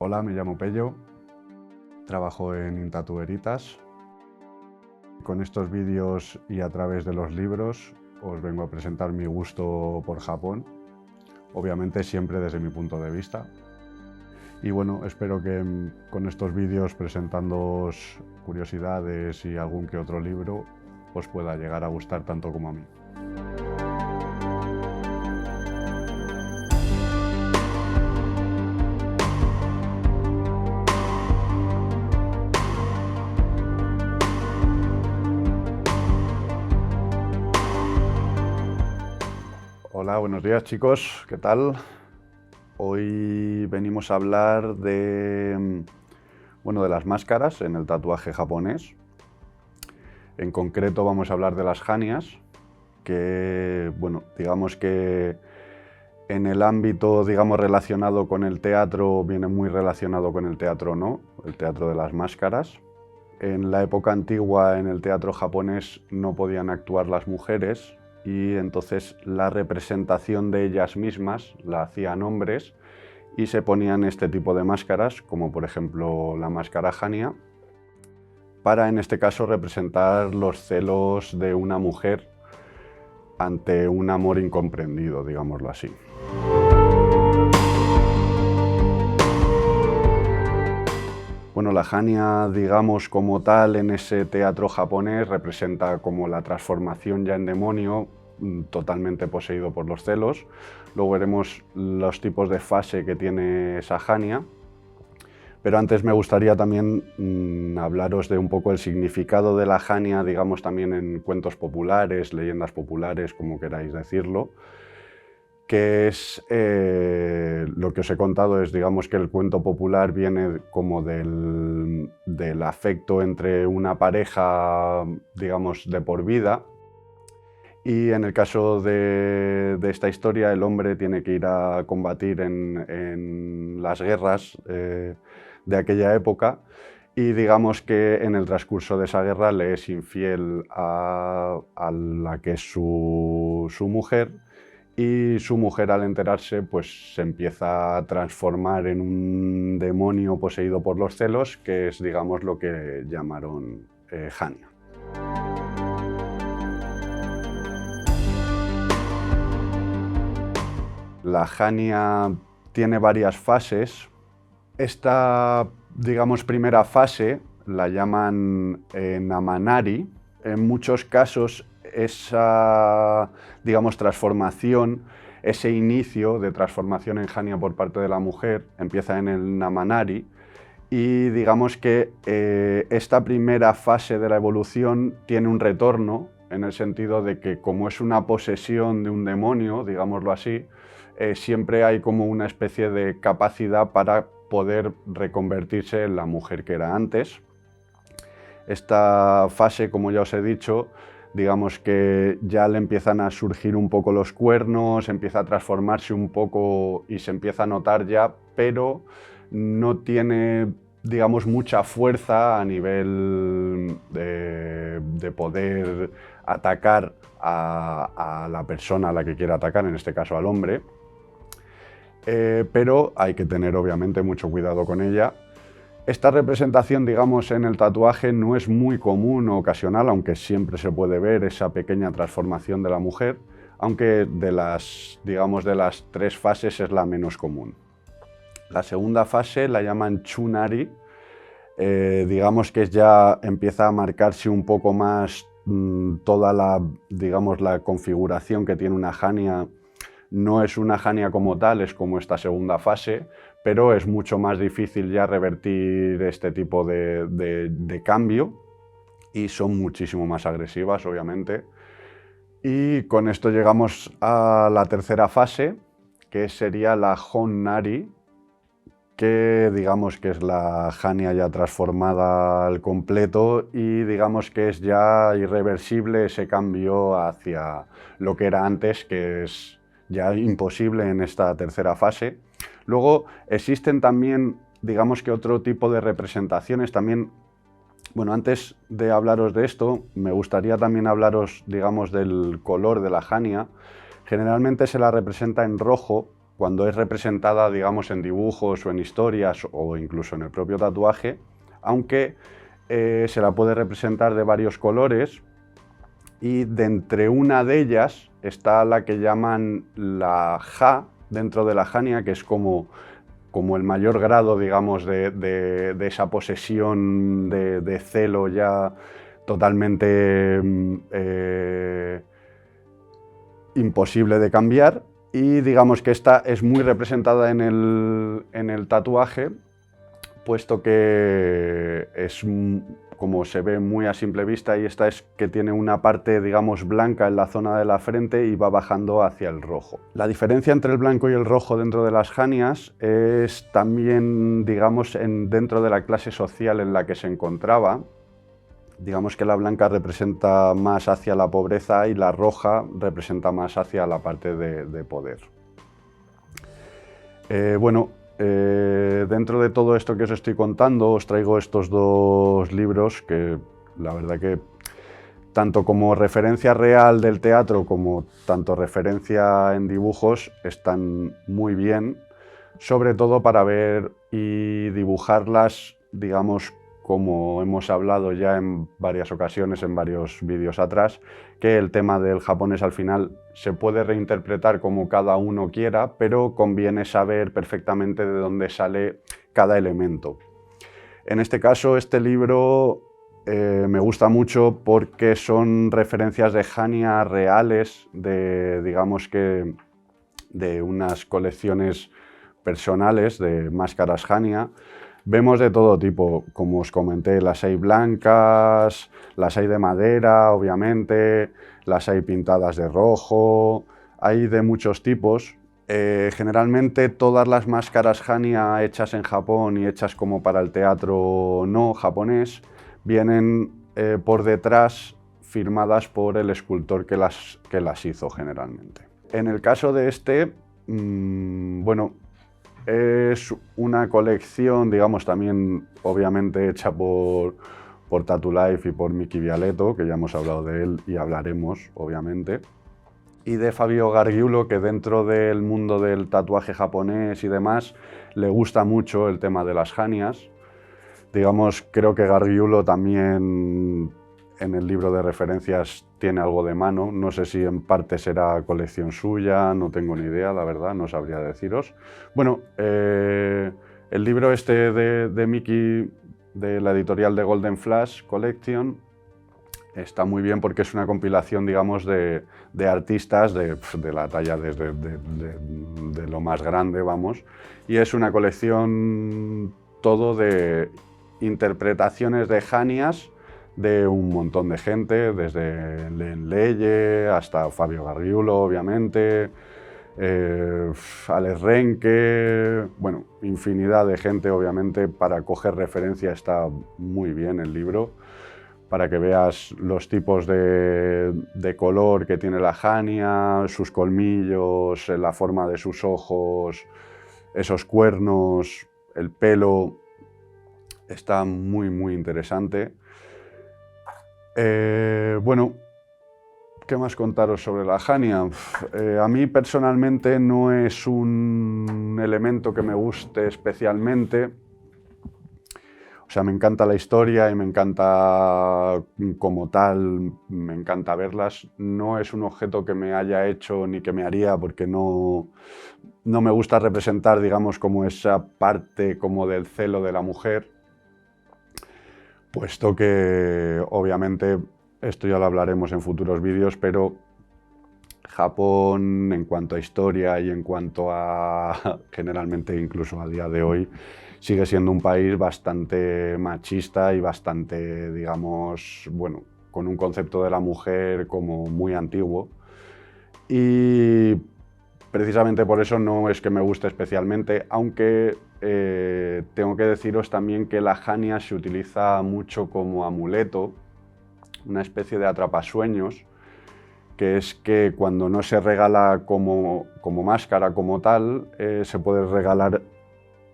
Hola, me llamo Pello, trabajo en Intatueritas. Con estos vídeos y a través de los libros os vengo a presentar mi gusto por Japón, obviamente siempre desde mi punto de vista. Y bueno, espero que con estos vídeos presentándoos curiosidades y algún que otro libro os pueda llegar a gustar tanto como a mí. Hola, buenos días chicos, ¿qué tal? Hoy venimos a hablar de las máscaras en el tatuaje japonés. En concreto vamos a hablar de las hanias, que digamos que en el ámbito relacionado con el teatro viene muy relacionado con el teatro no, el teatro de las máscaras. En la época antigua en el teatro japonés no podían actuar las mujeres y entonces la representación de ellas mismas la hacían hombres y se ponían este tipo de máscaras, como por ejemplo la máscara hania, para en este caso representar los celos de una mujer ante un amor incomprendido, digámoslo así. Bueno, la hania, digamos como tal, en ese teatro japonés representa como la transformación ya en demonio, totalmente poseído por los celos. Luego veremos los tipos de fase que tiene esa hania. Pero antes me gustaría también hablaros de un poco el significado de la hania, digamos también en cuentos populares, leyendas populares, como queráis decirlo, que es lo que os he contado es, digamos, que el cuento popular viene como del afecto entre una pareja, digamos, de por vida, y en el caso de esta historia el hombre tiene que ir a combatir en las guerras de aquella época y digamos que en el transcurso de esa guerra le es infiel a la que es su mujer, y su mujer al enterarse pues se empieza a transformar en un demonio poseído por los celos, que es digamos lo que llamaron hania. La hania tiene varias fases. Esta, digamos, primera fase la llaman namanari. En muchos casos esa, digamos, transformación, ese inicio de transformación en hania por parte de la mujer empieza en el namanari y digamos que esta primera fase de la evolución tiene un retorno en el sentido de que como es una posesión de un demonio, digámoslo así, siempre hay como una especie de capacidad para poder reconvertirse en la mujer que era antes. Esta fase, como ya os he dicho, digamos que ya le empiezan a surgir un poco los cuernos, empieza a transformarse un poco y se empieza a notar ya, pero no tiene, digamos, mucha fuerza a nivel de poder atacar a la persona a la que quiere atacar, en este caso al hombre. Pero hay que tener obviamente mucho cuidado con ella. Esta representación, digamos, en el tatuaje no es muy común o ocasional, aunque siempre se puede ver esa pequeña transformación de la mujer, aunque de las tres fases es la menos común. La segunda fase la llaman chunari, digamos que ya empieza a marcarse un poco más toda la configuración que tiene una hania. No es una hania como tal, es como esta segunda fase, pero es mucho más difícil ya revertir este tipo de cambio y son muchísimo más agresivas, obviamente. Y con esto llegamos a la tercera fase, que sería la honnari, que digamos que es la hania ya transformada al completo y digamos que es ya irreversible ese cambio hacia lo que era antes, que es ya imposible en esta tercera fase. Luego existen también, digamos que otro tipo de representaciones también. Bueno, antes de hablaros de esto, me gustaría también hablaros, digamos, del color de la hania. Generalmente se la representa en rojo, cuando es representada, digamos, en dibujos o en historias o incluso en el propio tatuaje, aunque se la puede representar de varios colores, y de entre una de ellas está la que llaman la ja dentro de la jania, que es como el mayor grado, digamos, de esa posesión de celo ya totalmente imposible de cambiar, y digamos que esta es muy representada en el tatuaje, puesto que es, como se ve muy a simple vista, y esta es que tiene una parte, digamos, blanca en la zona de la frente y va bajando hacia el rojo. La diferencia entre el blanco y el rojo dentro de las janias es también, digamos, dentro de la clase social en la que se encontraba. Digamos que la blanca representa más hacia la pobreza y la roja representa más hacia la parte de poder. Dentro de todo esto que os estoy contando, os traigo estos dos libros que la verdad que tanto como referencia real del teatro como tanto referencia en dibujos están muy bien, sobre todo para ver y dibujarlas, digamos, como hemos hablado ya en varias ocasiones, en varios vídeos atrás, que el tema del japonés al final se puede reinterpretar como cada uno quiera, pero conviene saber perfectamente de dónde sale cada elemento. En este caso, este libro me gusta mucho porque son referencias de jania reales, digamos que de unas colecciones personales de máscaras jania. Vemos de todo tipo, como os comenté, las hay blancas, las hay de madera, obviamente, las hay pintadas de rojo, hay de muchos tipos. Generalmente todas las máscaras jania hechas en Japón y hechas como para el teatro no japonés vienen por detrás firmadas por el escultor que las hizo generalmente. En el caso de este, bueno, es una colección, digamos, también obviamente hecha por Tattoo Life y por Miki Vialetto, que ya hemos hablado de él y hablaremos, obviamente, y de Fabio Gargiulo, que dentro del mundo del tatuaje japonés y demás le gusta mucho el tema de las janias. Digamos, creo que Gargiulo también en el libro de referencias tiene algo de mano. No sé si en parte será colección suya, no tengo ni idea, la verdad, no sabría deciros. Bueno, el libro este de Miki, de la editorial de Golden Flash Collection, está muy bien porque es una compilación, digamos, de artistas de la talla de lo más grande, vamos, y es una colección todo de interpretaciones de janias de un montón de gente, desde Len Leye hasta Fabio Gargiulo, obviamente, Alex Renke, bueno, infinidad de gente, obviamente. Para coger referencia está muy bien el libro, para que veas los tipos de color que tiene la jania, sus colmillos, la forma de sus ojos, esos cuernos, el pelo. Está muy, muy interesante. Bueno, ¿qué más contaros sobre la jania? A mí personalmente no es un elemento que me guste especialmente. O sea, me encanta la historia y me encanta como tal, me encanta verlas. No es un objeto que me haya hecho ni que me haría, porque no me gusta representar, digamos, como esa parte como del celo de la mujer, puesto que obviamente esto ya lo hablaremos en futuros vídeos, pero Japón, en cuanto a historia y en cuanto a generalmente incluso a día de hoy, sigue siendo un país bastante machista y bastante, digamos, bueno, con un concepto de la mujer como muy antiguo. Y precisamente por eso no es que me guste especialmente, aunque tengo que deciros también que la jania se utiliza mucho como amuleto, una especie de atrapasueños, que es que cuando no se regala como máscara como tal, se puede regalar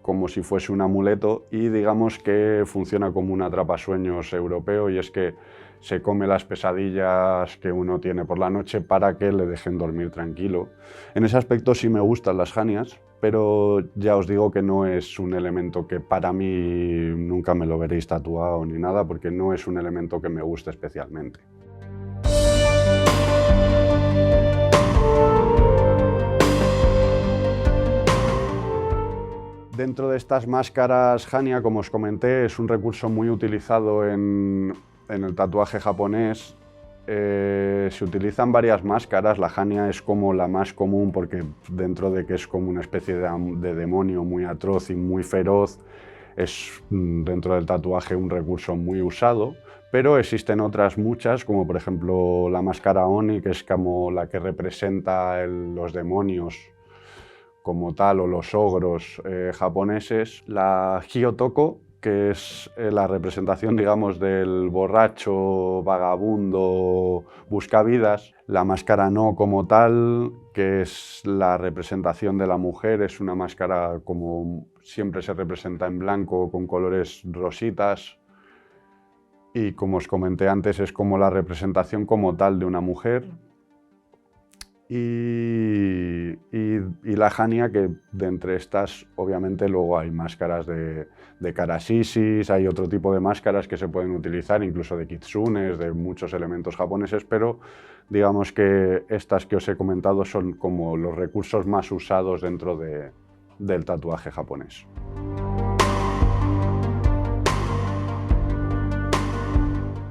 como si fuese un amuleto y digamos que funciona como un atrapasueños europeo, y es que se come las pesadillas que uno tiene por la noche para que le dejen dormir tranquilo. En ese aspecto sí me gustan las janias, pero ya os digo que no es un elemento que para mí nunca me lo veréis tatuado ni nada, porque no es un elemento que me guste especialmente. Dentro de estas máscaras Hania, como os comenté, es un recurso muy utilizado en el tatuaje japonés. Se utilizan varias máscaras. La Hania es como la más común porque dentro de que es como una especie de demonio muy atroz y muy feroz, es dentro del tatuaje un recurso muy usado. Pero existen otras muchas, como por ejemplo la máscara Oni, que es como la que representa los demonios como tal, o los ogros japoneses. La Hyotoko, que es la representación, digamos, del borracho, vagabundo, buscavidas. La máscara No como tal, que es la representación de la mujer, es una máscara como siempre se representa en blanco con colores rositas. Y como os comenté antes, es como la representación como tal de una mujer. Y la Hania, que de entre estas obviamente luego hay máscaras de karashisis, hay otro tipo de máscaras que se pueden utilizar, incluso de kitsunes, de muchos elementos japoneses, pero digamos que estas que os he comentado son como los recursos más usados dentro del tatuaje japonés.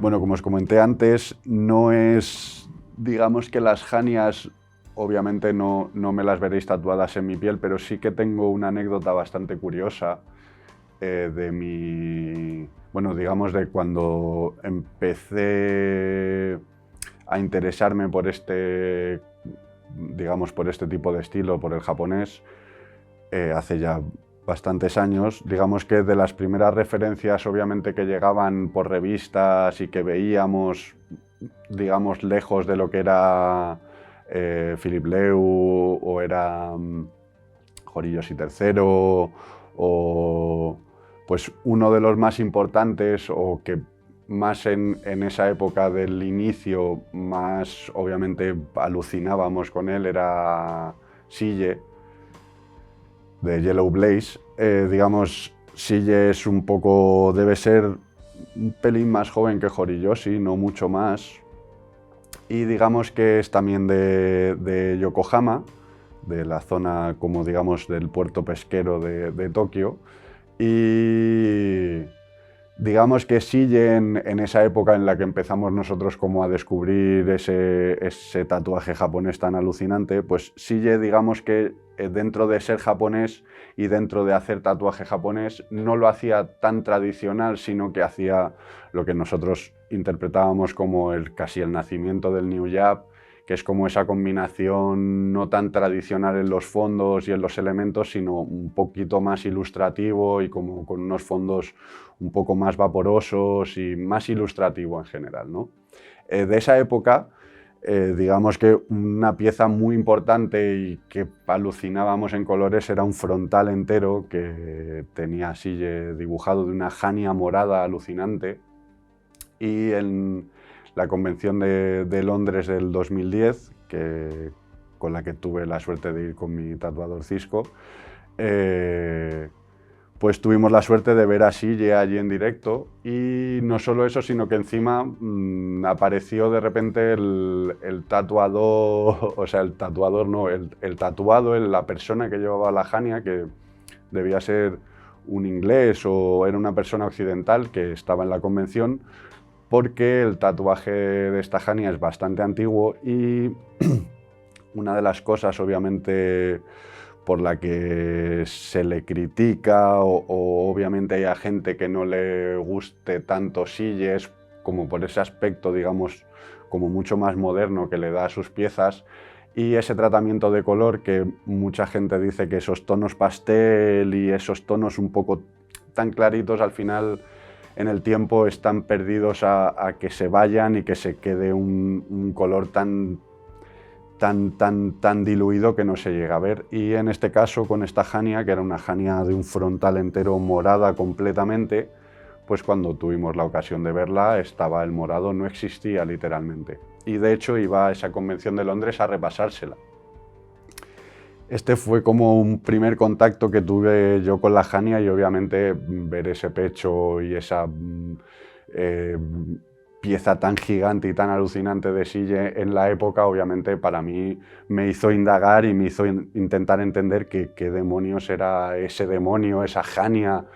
Bueno, como os comenté antes, no es, digamos que las Hanias obviamente no me las veréis tatuadas en mi piel, pero sí que tengo una anécdota bastante curiosa bueno, digamos de cuando empecé a interesarme por digamos, por este tipo de estilo, por el japonés, hace ya bastantes años. Digamos que de las primeras referencias obviamente que llegaban por revistas y que veíamos, digamos, lejos de lo que era Philip Leu o era Horiyoshi III, o pues uno de los más importantes, o que más en esa época del inicio más obviamente alucinábamos con él, era Sille de Yellow Blaze. Digamos, Sille es un poco, debe ser un pelín más joven que Horiyoshi, no mucho más. Y digamos que es también de Yokohama, de la zona, como digamos, del puerto pesquero de Tokio. Y digamos que Sille en esa época en la que empezamos nosotros como a descubrir ese tatuaje japonés tan alucinante, pues Sille, digamos que dentro de ser japonés y dentro de hacer tatuaje japonés, no lo hacía tan tradicional, sino que hacía lo que nosotros interpretábamos como casi el nacimiento del New Jap, que es como esa combinación no tan tradicional en los fondos y en los elementos, sino un poquito más ilustrativo y como con unos fondos un poco más vaporosos y más ilustrativo en general, ¿no? De esa época, digamos que una pieza muy importante y que alucinábamos en colores era un frontal entero que tenía así dibujado de una Hania morada alucinante. Y en la convención de Londres del 2010, con la que tuve la suerte de ir con mi tatuador Cisco, pues tuvimos la suerte de ver a Sille allí en directo, y no solo eso, sino que encima apareció de repente el tatuador, o sea, el tatuador no, el tatuado, la persona que llevaba la Hania, que debía ser un inglés o era una persona occidental que estaba en la convención, porque el tatuaje de esta Hania es bastante antiguo y una de las cosas obviamente por la que se le critica o obviamente hay gente que no le guste tanto Sille es como por ese aspecto, digamos, como mucho más moderno que le da a sus piezas, y ese tratamiento de color que mucha gente dice que esos tonos pastel y esos tonos un poco tan claritos al final en el tiempo están perdidos a que se vayan y que se quede un color tan tan diluido que no se llega a ver. Y en este caso, con esta Hania, que era una Hania de un frontal entero morada completamente, pues cuando tuvimos la ocasión de verla, estaba el morado, no existía literalmente. Y de hecho iba a esa convención de Londres a repasársela. Este fue como un primer contacto que tuve yo con la Hania, y obviamente ver ese pecho y esa pieza tan gigante y tan alucinante de Sille en la época, obviamente para mí me hizo indagar y me hizo intentar entender qué demonios era ese demonio, esa Hania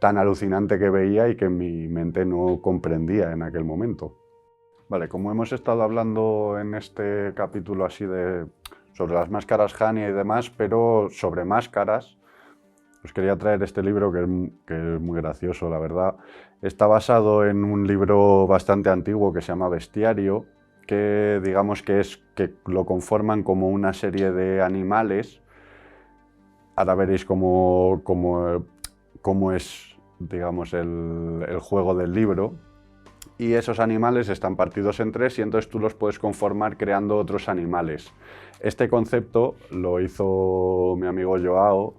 tan alucinante que veía y que mi mente no comprendía en aquel momento. Vale, como hemos estado hablando en este capítulo así sobre las máscaras Hania y demás, pero sobre máscaras, os quería traer este libro que es muy gracioso, la verdad. Está basado en un libro bastante antiguo que se llama Bestiario, que digamos que lo conforman como una serie de animales. Ahora veréis cómo es, digamos, el juego del libro. Y esos animales están partidos en tres y entonces tú los puedes conformar creando otros animales. Este concepto lo hizo mi amigo Joao,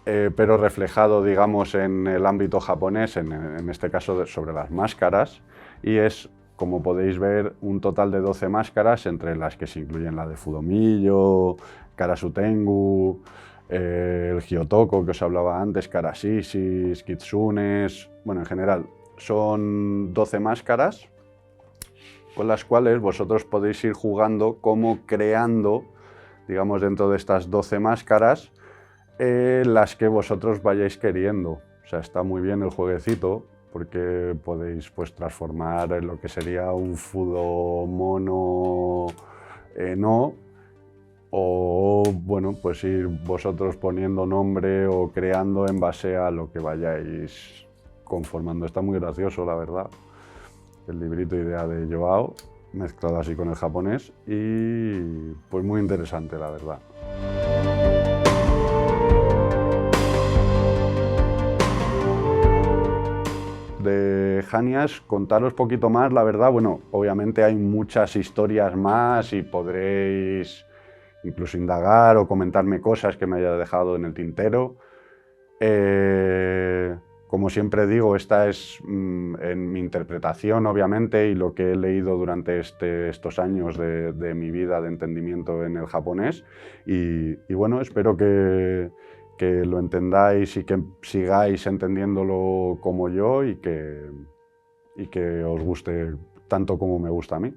pero reflejado, digamos, en el ámbito japonés, en este caso sobre las máscaras, y es, como podéis ver, un total de 12 máscaras, entre las que se incluyen la de Fudomillo, Karasutengu, el Hyotoko que os hablaba antes, Karashishis, Kitsunes, bueno, en general son 12 máscaras con las cuales vosotros podéis ir jugando como creando, digamos, dentro de estas 12 máscaras, las que vosotros vayáis queriendo. O sea, está muy bien el jueguecito porque podéis pues transformar en lo que sería un Fudo mono no, o bueno, pues ir vosotros poniendo nombre o creando en base a lo que vayáis conformando. Está muy gracioso, la verdad. El librito idea de Joao, mezclado así con el japonés, y pues muy interesante, la verdad. De Hanias, contaros poquito más, la verdad, bueno, obviamente hay muchas historias más y podréis incluso indagar o comentarme cosas que me haya dejado en el tintero. Como siempre digo, esta es en mi interpretación, obviamente, y lo que he leído durante estos años de mi vida de entendimiento en el japonés. Y bueno, espero que lo entendáis y que sigáis entendiéndolo como yo y que os guste tanto como me gusta a mí.